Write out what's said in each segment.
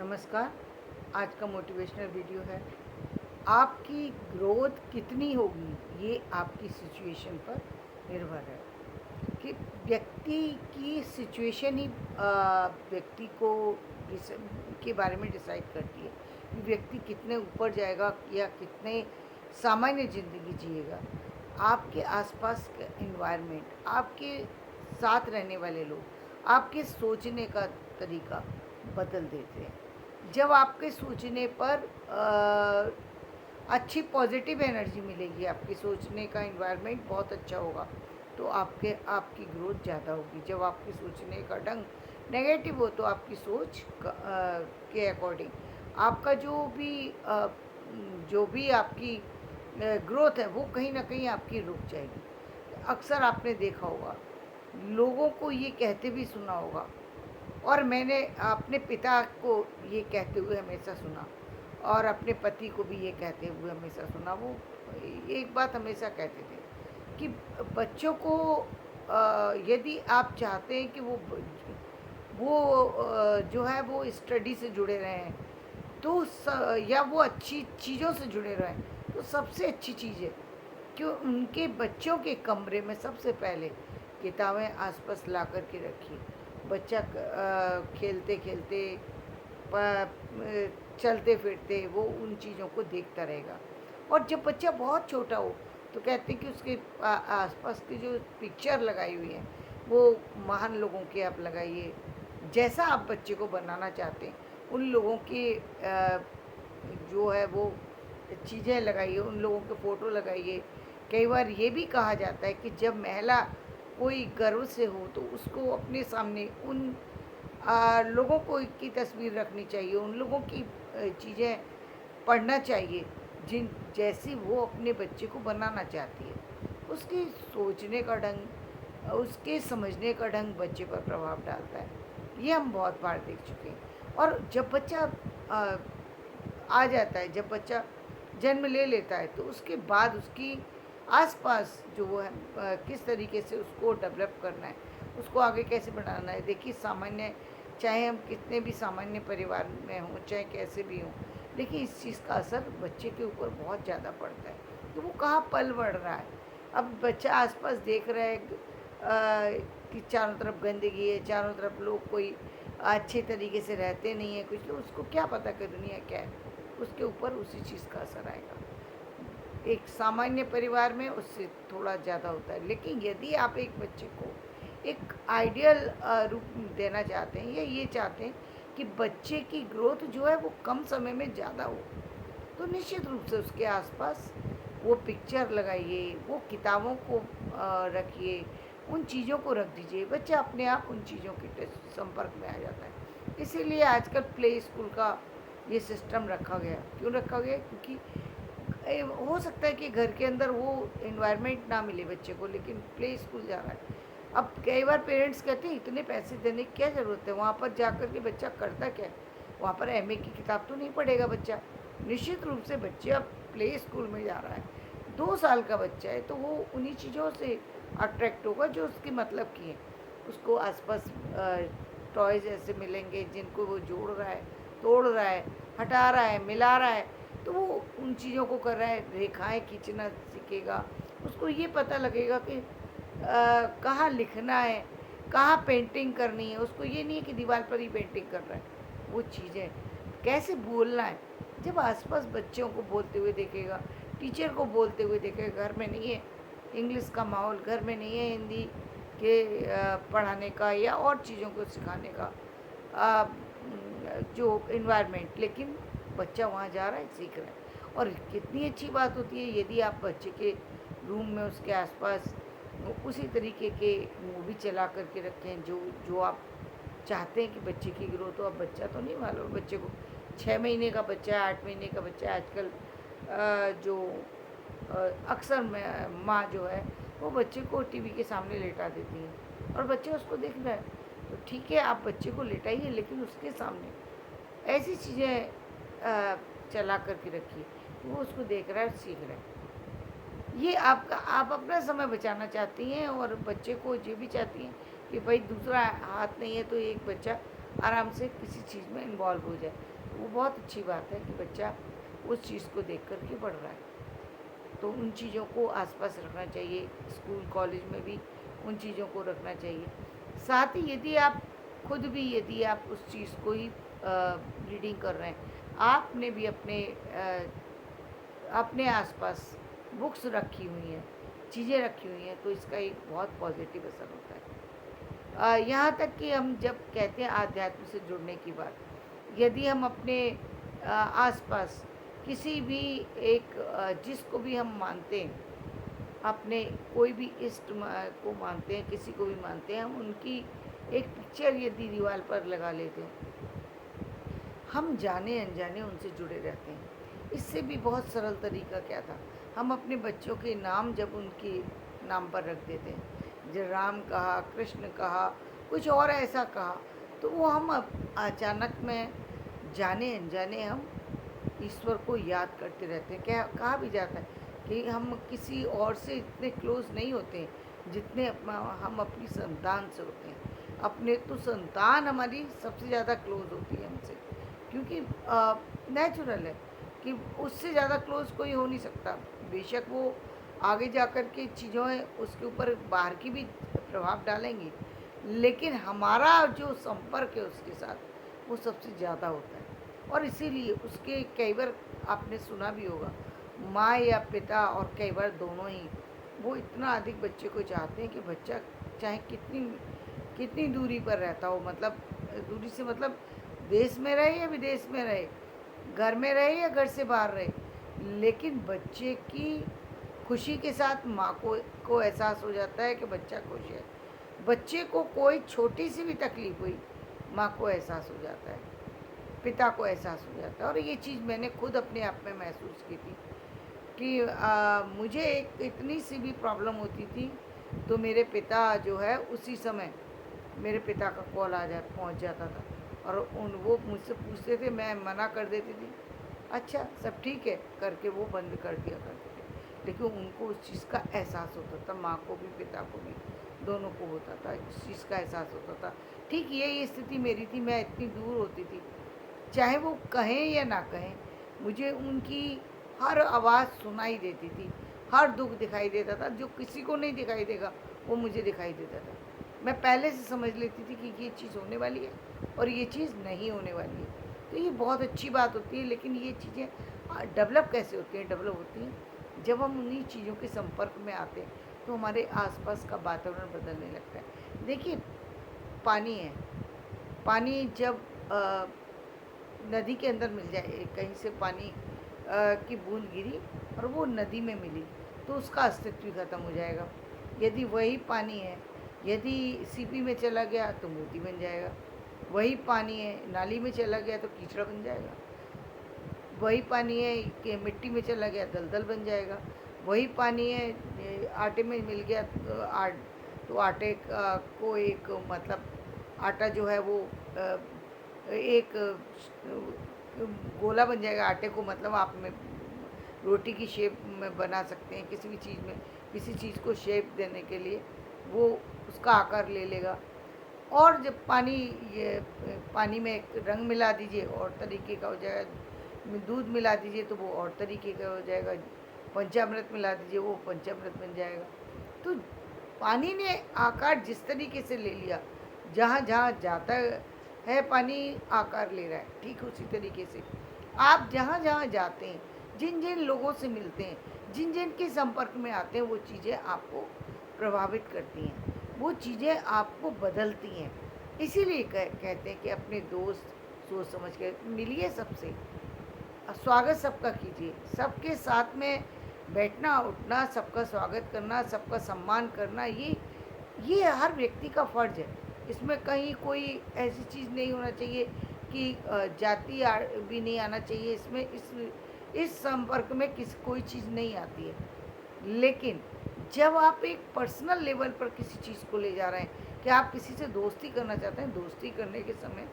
नमस्कार। आज का मोटिवेशनल वीडियो है। आपकी ग्रोथ कितनी होगी ये आपकी सिचुएशन पर निर्भर है कि व्यक्ति की सिचुएशन ही व्यक्ति को के बारे में डिसाइड करती है कि व्यक्ति कितने ऊपर जाएगा या कितने सामान्य ज़िंदगी जिएगा। आपके आसपास का इन्वायरमेंट, आपके साथ रहने वाले लोग, आपके सोचने का तरीका बदल देते हैं। जब आपके सोचने पर अच्छी पॉजिटिव एनर्जी मिलेगी, आपकी सोचने का इन्वायरमेंट बहुत अच्छा होगा, तो आपकी ग्रोथ ज़्यादा होगी। जब आपके सोचने का ढंग नेगेटिव हो तो आपकी सोच के अकॉर्डिंग आपका जो भी आपकी ग्रोथ है वो कहीं ना कहीं आपकी रुक जाएगी। अक्सर आपने देखा होगा, लोगों को ये कहते भी सुना होगा, और मैंने अपने पिता को ये कहते हुए हमेशा सुना और अपने पति को भी ये कहते हुए हमेशा सुना। वो एक बात हमेशा कहते थे कि बच्चों को यदि आप चाहते हैं कि वो जो है वो स्टडी से जुड़े रहें, तो या वो अच्छी चीज़ों से जुड़े रहें, तो सबसे अच्छी चीज़ है कि उनके बच्चों के कमरे में सबसे पहले किताबें आसपास ला कर के रखिए। बच्चा खेलते खेलते चलते फिरते वो उन चीज़ों को देखता रहेगा। और जब बच्चा बहुत छोटा हो तो कहते हैं कि उसके आसपास की जो पिक्चर लगाई हुई है वो महान लोगों की आप लगाइए। जैसा आप बच्चे को बनाना चाहते हैं उन लोगों की जो है वो चीज़ें लगाइए, उन लोगों के फ़ोटो लगाइए। कई बार ये भी कहा जाता है कि जब महिला कोई गर्व से हो तो उसको अपने सामने उन लोगों को की तस्वीर रखनी चाहिए, उन लोगों की चीज़ें पढ़ना चाहिए जिन जैसी वो अपने बच्चे को बनाना चाहती है। उसकी सोचने का ढंग, उसके समझने का ढंग बच्चे पर प्रभाव डालता है। ये हम बहुत बार देख चुके हैं। और जब बच्चा आ जाता है, जब बच्चा जन्म ले लेता है, तो उसके बाद उसकी आसपास जो वो है किस तरीके से उसको डेवलप करना है, उसको आगे कैसे बढ़ाना है। देखिए, सामान्य चाहे हम कितने भी सामान्य परिवार में हों, चाहे कैसे भी हों, देखिए इस चीज़ का असर बच्चे के ऊपर बहुत ज़्यादा पड़ता है कि वो कहाँ पल बढ़ रहा है। अब बच्चा आसपास देख रहा है कि चारों तरफ गंदगी है, चारों तरफ लोग कोई अच्छे तरीके से रहते नहीं हैं, कुछ लोग, उसको क्या पता कि दुनिया क्या है। उसके ऊपर उसी चीज़ का असर आएगा। एक सामान्य परिवार में उससे थोड़ा ज़्यादा होता है, लेकिन यदि आप एक बच्चे को एक आइडियल रूप देना चाहते हैं या ये चाहते हैं कि बच्चे की ग्रोथ जो है वो कम समय में ज़्यादा हो, तो निश्चित रूप से उसके आसपास वो पिक्चर लगाइए, वो किताबों को रखिए, उन चीज़ों को रख दीजिए। बच्चा अपने आप उन चीज़ों के संपर्क में आ जाता है। इसीलिए आजकल प्ले स्कूल का ये सिस्टम रखा गया। क्यों रखा गया? क्योंकि हो सकता है कि घर के अंदर वो इन्वायरमेंट ना मिले बच्चे को, लेकिन प्ले स्कूल जा रहा है। अब कई बार पेरेंट्स कहते हैं इतने पैसे देने की क्या ज़रूरत है, वहाँ पर जा कर के बच्चा करता क्या है, वहाँ पर एमए की किताब तो नहीं पढ़ेगा बच्चा। निश्चित रूप से बच्चे अब प्ले स्कूल में जा रहा है, 2 साल का बच्चा है, तो वो उन्हीं चीज़ों से अट्रैक्ट होगा जो उसकी मतलब की है। उसको आसपास टॉयज़ ऐसे मिलेंगे जिनको वो जोड़ रहा है, तोड़ रहा है, हटा रहा है, मिला रहा है, तो वो उन चीज़ों को कर रहा है। रेखाएं खींचना सीखेगा, उसको ये पता लगेगा कि कहाँ लिखना है, कहाँ पेंटिंग करनी है। उसको ये नहीं है कि दीवार पर ही पेंटिंग कर रहा है। वो चीज़ें कैसे बोलना है, जब आसपास बच्चों को बोलते हुए देखेगा, टीचर को बोलते हुए देखेगा, घर में नहीं है इंग्लिश का माहौल, घर में नहीं है हिंदी के पढ़ाने का या और चीज़ों को सिखाने का जो इन्वायरमेंट, लेकिन बच्चा वहाँ जा रहा है, सीख रहा है। और कितनी अच्छी बात होती है यदि आप बच्चे के रूम में उसके आसपास उसी तरीके के मूवी चला करके रखें जो जो आप चाहते हैं कि बच्चे की ग्रोथ हो। अब बच्चा तो नहीं मालूम, बच्चे को 6 महीने का बच्चा है, 8 महीने का बच्चा है, आजकल जो अक्सर माँ जो है वो बच्चे को टीवी के सामने लेटा देती है और बच्चा उसको देख रहा है। तो ठीक है, आप बच्चे को लेटाइए, लेकिन उसके सामने ऐसी चीज़ें चला करके रखिए कि वो उसको देख रहा है और सीख रहा है। ये आप अपना समय बचाना चाहती हैं और बच्चे को ये भी चाहती हैं कि भाई दूसरा हाथ नहीं है तो एक बच्चा आराम से किसी चीज़ में इन्वॉल्व हो जाए। वो बहुत अच्छी बात है कि बच्चा उस चीज़ को देख कर के बढ़ रहा है। तो उन चीज़ों को आसपास रखना चाहिए, स्कूल कॉलेज में भी उन चीज़ों को रखना चाहिए। साथ ही यदि आप खुद भी यदि आप उस चीज़ को ही रीडिंग कर रहे हैं, आपने भी अपने आसपास बुक्स रखी हुई हैं, चीज़ें रखी हुई हैं, तो इसका एक बहुत पॉजिटिव असर होता है। यहाँ तक कि हम जब कहते हैं आध्यात्म से जुड़ने की बात, यदि हम अपने आसपास किसी भी जिसको भी हम मानते हैं, अपने कोई भी को मानते हैं, किसी को भी मानते हैं, हम उनकी एक पिक्चर यदि दीवार पर लगा लेते हैं, हम जाने अनजाने उनसे जुड़े रहते हैं। इससे भी बहुत सरल तरीका क्या था, हम अपने बच्चों के नाम जब उनके नाम पर रख देते हैं, जब राम कहा, कृष्ण कहा, कुछ और ऐसा कहा, तो वो हम अचानक में जाने अनजाने हम ईश्वर को याद करते रहते हैं। क्या कहा भी जाता है कि हम किसी और से इतने क्लोज नहीं होते हैं जितने हम अपनी संतान से होते हैं। अपने तो संतान हमारी सबसे ज़्यादा क्लोज होती है हमसे, क्योंकि नेचुरल है कि उससे ज़्यादा क्लोज कोई हो नहीं सकता। बेशक वो आगे जाकर के चीज़ों उसके ऊपर बाहर की भी प्रभाव डालेंगी, लेकिन हमारा जो संपर्क है उसके साथ वो सबसे ज़्यादा होता है। और इसीलिए उसके कई बार आपने सुना भी होगा, माँ या पिता और कई बार दोनों ही वो इतना अधिक बच्चे को चाहते हैं कि बच्चा चाहे कितनी कितनी दूरी पर रहता हो, मतलब दूरी से मतलब देश में रहे या विदेश में रहे, घर में रहे या घर से बाहर रहे, लेकिन बच्चे की खुशी के साथ माँ को एहसास हो जाता है कि बच्चा खुश है। बच्चे को कोई छोटी सी भी तकलीफ हुई, माँ को एहसास हो जाता है, पिता को एहसास हो जाता है। और ये चीज़ मैंने खुद अपने आप में महसूस की थी कि मुझे एक इतनी सी भी प्रॉब्लम होती थी, तो मेरे पिता जो है उसी समय मेरे पिता का कॉल पहुंच जाता था, और वो मुझसे पूछते थे, मैं मना कर देती थी, अच्छा सब ठीक है करके वो बंद कर दिया करते थे। लेकिन उनको उस चीज़ का एहसास होता था, माँ को भी पिता को भी, दोनों को होता था, इस चीज़ का एहसास होता था। ठीक यही स्थिति मेरी थी, मैं इतनी दूर होती थी, चाहे वो कहें या ना कहें, मुझे उनकी हर आवाज़ सुनाई देती थी, हर दुख दिखाई देता था, जो किसी को नहीं दिखाई देगा वो मुझे दिखाई देता था। मैं पहले से समझ लेती थी कि ये चीज़ होने वाली है और ये चीज़ नहीं होने वाली है। तो ये बहुत अच्छी बात होती है, लेकिन ये चीज़ें डेवलप कैसे होती हैं? डेवलप होती हैं जब हम उन्हीं चीज़ों के संपर्क में आते हैं, तो हमारे आसपास का वातावरण बदलने लगता है। देखिए, पानी है, पानी जब नदी के अंदर मिल जाए, कहीं से पानी की बूंद गिरी और वो नदी में मिली, तो उसका अस्तित्व ही खत्म हो जाएगा। यदि वही पानी है, यदि सीपी में चला गया तो मोती बन जाएगा। वही पानी है, नाली में चला गया तो कीचड़ बन जाएगा। वही पानी है कि मिट्टी में चला गया दलदल बन जाएगा। वही पानी है आटे में मिल गया तो आटे को एक मतलब आटा जो है वो एक गोला बन जाएगा आटे को, मतलब आप में रोटी की शेप में बना सकते हैं, किसी भी चीज़ में किसी चीज़ को शेप देने के लिए वो उसका आकार ले लेगा। और जब पानी में एक रंग मिला दीजिए और तरीके का हो जाएगा, दूध मिला दीजिए तो वो और तरीके का हो जाएगा, पंचामृत मिला दीजिए वो पंचामृत बन जाएगा। तो पानी ने आकार जिस तरीके से ले लिया, जहाँ जहाँ जाता है पानी आकार ले रहा है, ठीक उसी तरीके से आप जहाँ जहाँ जाते हैं, जिन जिन लोगों से मिलते हैं, जिन जिन के संपर्क में आते हैं, वो चीज़ें आपको प्रभावित करती हैं, वो चीज़ें आपको बदलती हैं। इसीलिए कहते हैं कि अपने दोस्त सोच समझ के मिलिए सबसे, स्वागत सबका कीजिए, सबके साथ में बैठना उठना, सबका स्वागत करना, सबका सम्मान करना, ये हर व्यक्ति का फ़र्ज़ है। इसमें कहीं कोई ऐसी चीज़ नहीं होना चाहिए कि जाति भी नहीं आना चाहिए इसमें। इस संपर्क में कोई चीज़ नहीं आती है। लेकिन जब आप एक पर्सनल लेवल पर किसी चीज़ को ले जा रहे हैं कि आप किसी से दोस्ती करना चाहते हैं, दोस्ती करने के समय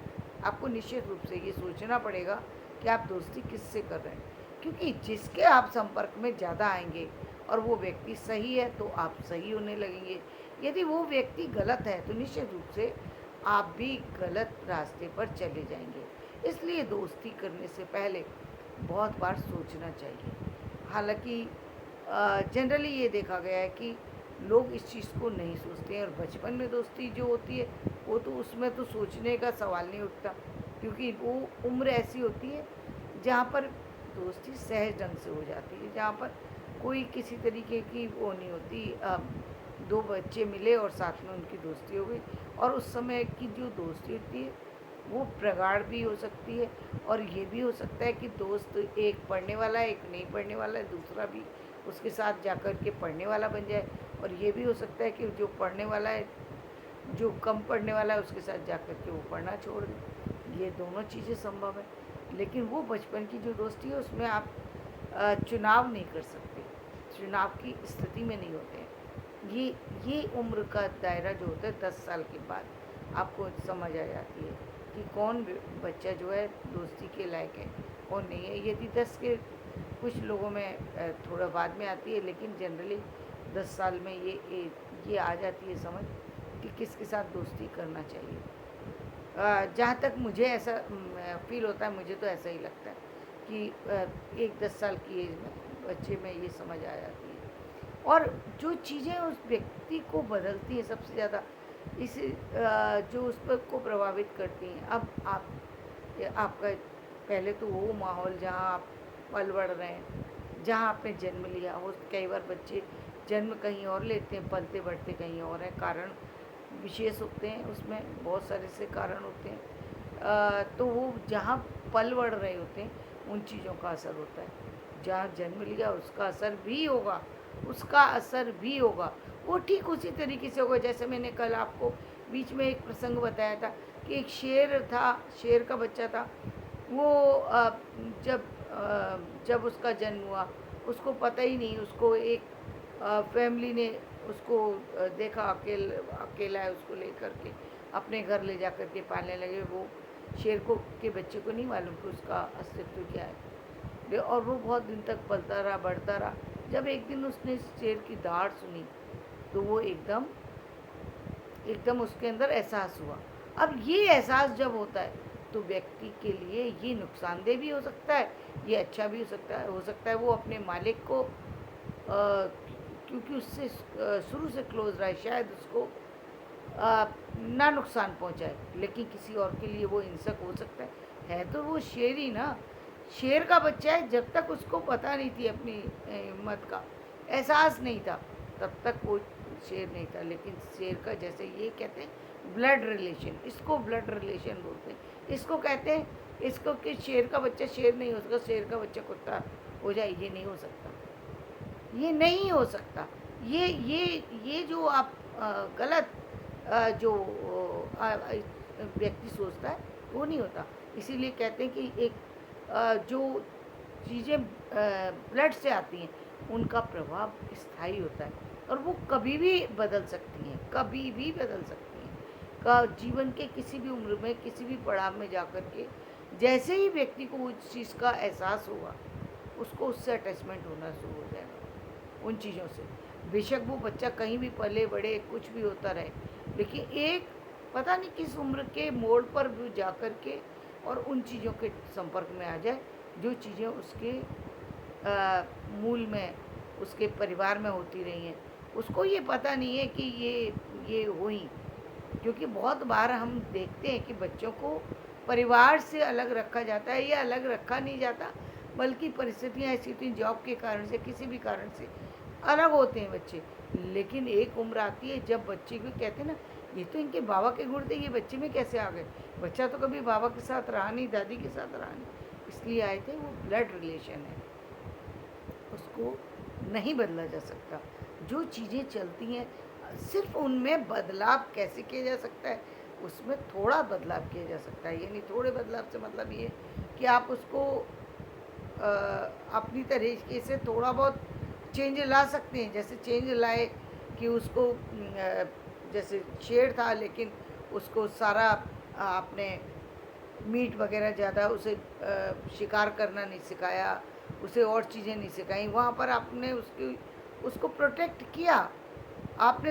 आपको निश्चित रूप से ये सोचना पड़ेगा कि आप दोस्ती किससे कर रहे हैं, क्योंकि जिसके आप संपर्क में ज़्यादा आएंगे और वो व्यक्ति सही है तो आप सही होने लगेंगे। यदि वो व्यक्ति गलत है तो निश्चित रूप से आप भी गलत रास्ते पर चले जाएंगे। इसलिए दोस्ती करने से पहले बहुत बार सोचना चाहिए। हालाँकि जनरली ये देखा गया है कि लोग इस चीज़ को नहीं सोचते हैं, और बचपन में दोस्ती जो होती है वो तो उसमें तो सोचने का सवाल नहीं उठता, क्योंकि वो उम्र ऐसी होती है जहाँ पर दोस्ती सहज ढंग से हो जाती है, जहाँ पर कोई किसी तरीके की वो नहीं होती। दो बच्चे मिले और साथ में उनकी दोस्ती हो गई, और उस समय की जो दोस्ती होती है वो प्रगाढ़ भी हो सकती है, और ये भी हो सकता है कि दोस्त एक पढ़ने वाला है, एक नहीं पढ़ने वाला है, दूसरा भी उसके साथ जाकर के पढ़ने वाला बन जाए, और ये भी हो सकता है कि जो पढ़ने वाला है, जो कम पढ़ने वाला है, उसके साथ जाकर के वो पढ़ना छोड़ दे। ये दोनों चीज़ें संभव है, लेकिन वो बचपन की जो दोस्ती है उसमें आप चुनाव नहीं कर सकते, चुनाव की स्थिति में नहीं होते हैं। ये उम्र का दायरा जो होता है 10 साल के बाद आपको समझ आ जाती है कि कौन बच्चा जो है दोस्ती के लायक है, कौन नहीं है। यदि 10 के कुछ लोगों में थोड़ा बाद में आती है, लेकिन जनरली 10 साल में ये आ जाती है समझ कि किसके साथ दोस्ती करना चाहिए। जहाँ तक मुझे ऐसा फील होता है, मुझे तो ऐसा ही लगता है कि एक 10 साल की एज में बच्चे में ये समझ आ जाती है। और जो चीज़ें उस व्यक्ति को बदलती हैं सबसे ज़्यादा, इस जो उस पर को प्रभावित करती हैं। अब आपका पहले तो वो माहौल जहाँ आप पल बढ़ रहे हैं, जहाँ आपने जन्म लिया हो, कई बार बच्चे जन्म कहीं और लेते हैं, पलते बढ़ते कहीं और हैं, कारण विशेष होते हैं, उसमें बहुत सारे से कारण होते हैं। तो वो जहाँ पल बढ़ रहे होते हैं उन चीज़ों का असर होता है। जहाँ जन्म लिया उसका असर भी होगा, उसका असर भी होगा। वो ठीक उसी तरीके से होगा जैसे मैंने कल आपको बीच में एक प्रसंग बताया था कि एक शेर था, शेर का बच्चा था। वो जब उसका जन्म हुआ, उसको पता ही नहीं, उसको एक फैमिली ने उसको देखा अकेला है, उसको लेकर के अपने घर ले जा कर के पालने लगे। वो शेर को के बच्चे को नहीं मालूम कि उसका अस्तित्व क्या है, और वो बहुत दिन तक पलता रहा, बढ़ता रहा। जब एक दिन उसने शेर की दहाड़ सुनी तो वो एकदम एकदम उसके अंदर एहसास हुआ। अब ये एहसास जब होता है तो व्यक्ति के लिए ये नुकसानदेह भी हो सकता है, ये अच्छा भी हो सकता है वो अपने मालिक को क्योंकि उससे शुरू से क्लोज रहा है, शायद उसको ना नुकसान पहुंचाए, लेकिन किसी और के लिए वो हिंसक हो सकता है। तो वो शेर ही ना, शेर का बच्चा है। जब तक उसको पता नहीं थी अपनी हिम्मत का, एहसास नहीं था, तब तक वो शेर नहीं था। लेकिन शेर का, जैसे ये कहते हैं ब्लड रिलेशन, इसको ब्लड रिलेशन बोलते हैं। इसको कहते हैं, इसको कि शेर का बच्चा शेर नहीं हो सकता, शेर का बच्चा कुत्ता हो जाए, ये नहीं हो सकता, ये नहीं हो सकता। ये जो आप गलत जो व्यक्ति सोचता है वो नहीं होता। इसीलिए कहते हैं कि एक जो चीज़ें ब्लड से आती हैं उनका प्रभाव स्थायी होता है, और वो कभी भी बदल सकती हैं, कभी भी बदल सकती हैं। का जीवन के किसी भी उम्र में, किसी भी पड़ाव में जाकर के जैसे ही व्यक्ति को उस चीज़ का एहसास होगा, उसको उससे अटैचमेंट होना शुरू हो जाएगा उन चीज़ों से। बेशक वो बच्चा कहीं भी पले बढ़े, कुछ भी होता रहे, लेकिन एक पता नहीं किस उम्र के मोड़ पर भी जा कर के और उन चीज़ों के संपर्क में आ जाए जो चीज़ें उसके मूल में, उसके परिवार में होती रही हैं। उसको ये पता नहीं है कि ये हुई, क्योंकि बहुत बार हम देखते हैं कि बच्चों को परिवार से अलग रखा जाता है, या अलग रखा नहीं जाता, बल्कि परिस्थितियाँ ऐसी होती हैं, जॉब के कारण से, किसी भी कारण से अलग होते हैं बच्चे। लेकिन एक उम्र आती है जब बच्चे को कहते हैं ना, ये तो इनके बाबा के गुण थे, ये बच्चे में कैसे आ गए। बच्चा तो कभी बाबा के साथ रहा नहीं, दादी के साथ रहा नहीं, इसलिए आए थे। वो ब्लड रिलेशन है, उसको नहीं बदला जा सकता। जो चीज़ें चलती हैं सिर्फ उनमें बदलाव कैसे किया जा सकता है, उसमें थोड़ा बदलाव किया जा सकता है। यानी थोड़े बदलाव से मतलब ये कि आप उसको अपनी तरीके से थोड़ा बहुत चेंज ला सकते हैं। जैसे चेंज लाए कि उसको जैसे शेर था, लेकिन उसको सारा आपने मीट वगैरह ज़्यादा उसे शिकार करना नहीं सिखाया, उसे और चीज़ें नहीं सिखाई। वहाँ पर आपने उसको प्रोटेक्ट किया। आपने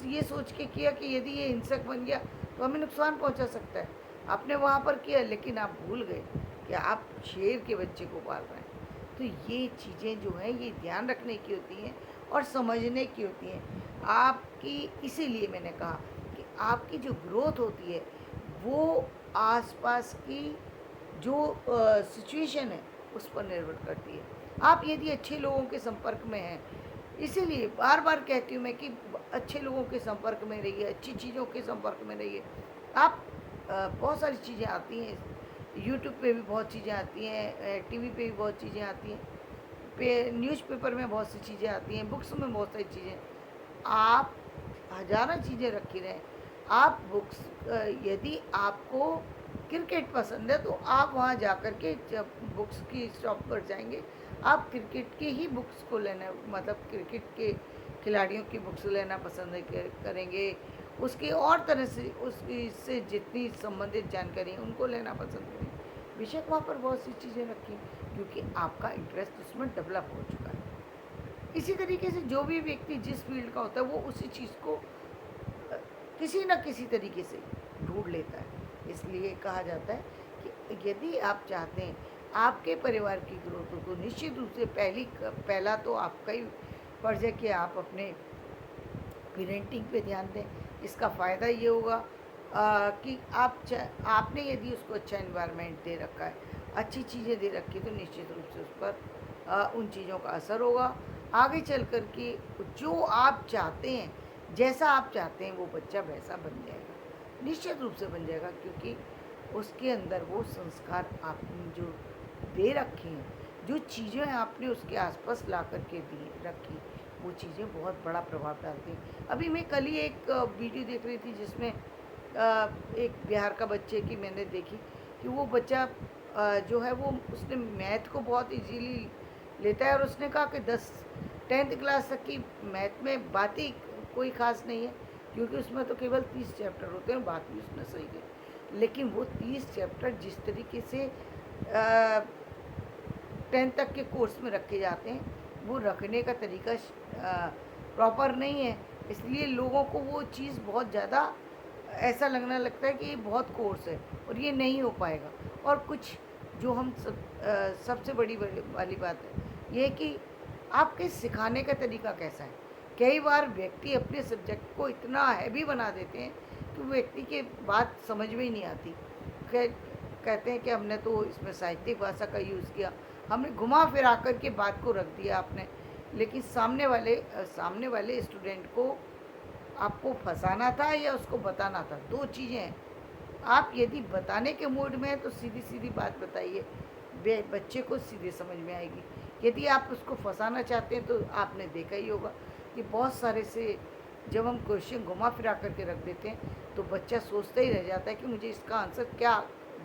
ये सोच के किया कि यदि ये हिंसक बन गया तो हमें नुकसान पहुँचा सकता है। आपने वहाँ पर किया, लेकिन आप भूल गए कि आप शेर के बच्चे को पाल रहे हैं। तो ये चीज़ें जो हैं ये ध्यान रखने की होती हैं और समझने की होती हैं आपकी। इसीलिए मैंने कहा कि आपकी जो ग्रोथ होती है वो आसपास की जो सिचुएशन है उस पर निर्भर करती है। आप यदि अच्छे लोगों के संपर्क में हैं, इसीलिए बार बार कहती हूँ मैं कि अच्छे लोगों के संपर्क में रहिए, अच्छी चीज़ों के संपर्क में रहिए। आप बहुत सारी चीज़ें आती हैं, यूट्यूब पे भी बहुत चीज़ें आती हैं, टीवी पे भी बहुत चीज़ें आती हैं, न्यूज़पेपर में बहुत सी चीज़ें आती हैं, बुक्स में बहुत सारी चीज़ें। आप हज़ारों चीज़ें रखी रहें। आप बुक्स यदि आपको क्रिकेट पसंद है तो आप वहाँ जा कर के जब बुक्स की शॉप पर जाएंगे, आप क्रिकेट के ही बुक्स को लेना, मतलब क्रिकेट के खिलाड़ियों की बुक्स लेना पसंद करेंगे। उसकी और तरह से उसकी से जितनी संबंधित जानकारी है उनको लेना पसंद करेंगे। बेशक वहाँ पर बहुत सी चीज़ें रखी हैं, क्योंकि आपका इंटरेस्ट उसमें डेवलप हो चुका है। इसी तरीके से जो भी व्यक्ति जिस फील्ड का होता है वो उसी चीज़ को किसी न किसी तरीके से ढूंढ लेता है। इसलिए कहा जाता है कि यदि आप चाहते हैं आपके परिवार की ग्रोथ हो तो निश्चित रूप से पहला तो आपका ही फर्ज है कि आप अपने पेरेंटिंग पे ध्यान दें। इसका फ़ायदा ये होगा कि आपने यदि उसको अच्छा एनवायरनमेंट दे रखा है, अच्छी चीज़ें दे रखी है, तो निश्चित रूप से उस पर उन चीज़ों का असर होगा। आगे चल कर के जो आप चाहते हैं, जैसा आप चाहते हैं वो बच्चा वैसा बन जाएगा, निश्चित रूप से बन जाएगा, क्योंकि उसके अंदर वो संस्कार आपने जो दे रखे हैं, जो चीज़ें आपने उसके आसपास ला कर के दी रखी, वो चीज़ें बहुत बड़ा प्रभाव डालती हैं। अभी मैं कल ही एक वीडियो देख रही थी जिसमें एक बिहार का बच्चे की मैंने देखी कि वो बच्चा जो है वो उसने मैथ को बहुत इजीली लेता है, और उसने कहा कि 10th क्लास तक की मैथ में बात ही कोई ख़ास नहीं है, क्योंकि उसमें तो केवल 30 चैप्टर होते हैं, बात भी उसने सही की। लेकिन वो 30 चैप्टर जिस तरीके से 10th तक के कोर्स में रखे जाते हैं, वो रखने का तरीका प्रॉपर नहीं है। इसलिए लोगों को वो चीज़ बहुत ज़्यादा ऐसा लगने लगता है कि ये बहुत कोर्स है और ये नहीं हो पाएगा। और कुछ जो हम सबसे बड़ी वाली बात है ये कि आपके सिखाने का तरीका कैसा है। कई बार व्यक्ति अपने सब्जेक्ट को इतना हैवी बना देते हैं कि व्यक्ति के बात समझ में ही नहीं आती। कहते हैं कि हमने तो इसमें साहित्यिक भाषा का यूज़ किया, हमने घुमा फिरा कर के बात को रख दिया आपने, लेकिन सामने वाले स्टूडेंट को आपको फंसाना था या उसको बताना था, दो चीज़ें हैं। आप यदि बताने के मूड में हैं तो सीधी सीधी बात बताइए, बच्चे को सीधे समझ में आएगी। यदि आप उसको फंसाना चाहते हैं तो आपने देखा ही होगा कि बहुत सारे से जब हम क्वेश्चन घुमा फिरा करके रख देते हैं तो बच्चा सोचता ही रह जाता है कि मुझे इसका आंसर क्या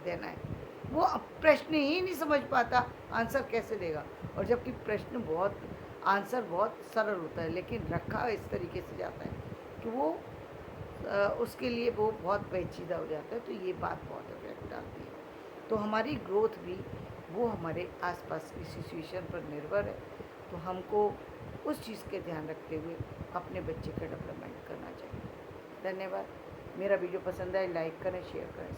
देना है। वो प्रश्न ही नहीं समझ पाता, आंसर कैसे देगा। और जबकि आंसर बहुत सरल होता है, लेकिन रखा इस तरीके से जाता है कि वो उसके लिए वो बहुत पेचीदा हो जाता है। तो ये बात बहुत इफेक्ट डालती है। तो हमारी ग्रोथ भी वो हमारे आसपास की सिचुएशन पर निर्भर है। तो हमको उस चीज़ के ध्यान रखते हुए अपने बच्चे का डेवलपमेंट करना चाहिए। धन्यवाद। मेरा वीडियो पसंद आए लाइक करें, शेयर करें।